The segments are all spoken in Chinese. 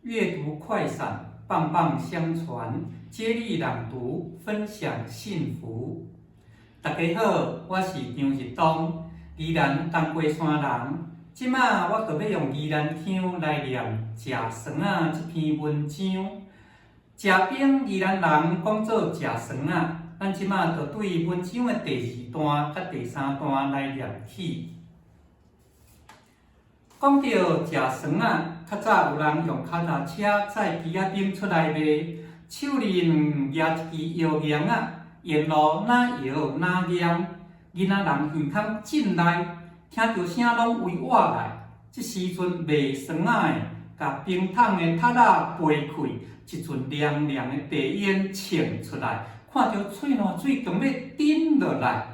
阅读快闪，棒棒相传，接力朗读，分享幸福。大家好，我是张日东，宜兰东瓜山人。即马我就要用宜兰腔来念《食酸仔》这篇文章。食饼宜兰人讲做食酸仔，咱即马就对文章的第2段甲第3段来念起。讲到食酸仔，较早有人用脚踏车载鸡仔饼出来卖，手里拿一支摇盐仔，沿路哪摇哪念，囡仔人耳孔进来，听到声拢围活来。这时阵卖酸仔的，甲冰桶的塔仔掰开，一阵凉凉的白烟窜出来，看到喙烂水强要顶落来。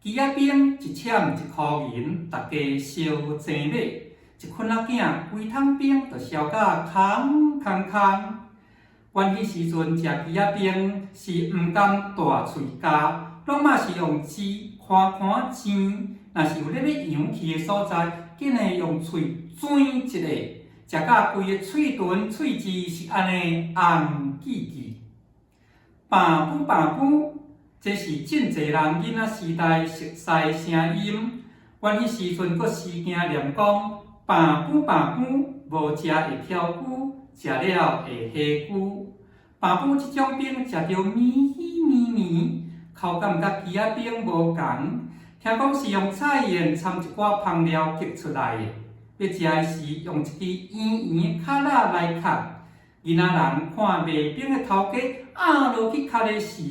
鸡仔饼一签1块银，大家烧钱买。一群仔囝规桶饼就烧甲空空空。阮迄时阵食鸡仔饼是毋甘大喙夹，拢嘛是用舌看看煎。若是有咧要扬起的所在，紧诶用喙转一下，食甲规个喙唇、喙齿是安尼红记记。爸母爸母，这是真侪人囡仔时代熟悉的声音。阮迄时阵阁时惊念讲。爸母爸母，无食会挑骨，食了会下骨。爸母这种饼食着绵，口感甲鸡仔饼无共。听讲是用菜盐掺一寡香料焗出来的。要食的时用一支圆圆的卡仔来卡。囡仔人看卖饼的头家压落去卡的时，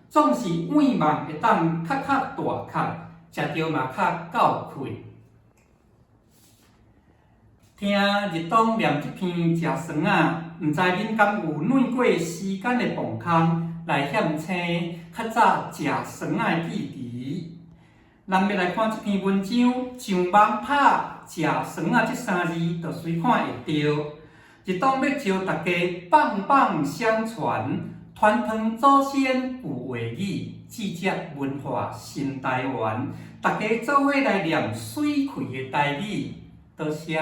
总是眼望会当较大卡，食着嘛较够快。听日东念这篇食酸仔，毋知恁敢有软过时间的磅空来险青较早食酸仔的记忆？咱要来看这篇文章，上网拍食酸仔这3字，就随看会到。日东要招大家棒棒相传，传承祖先古话语，聚集文化新台湾，大家做伙来念水气的台语。多谢。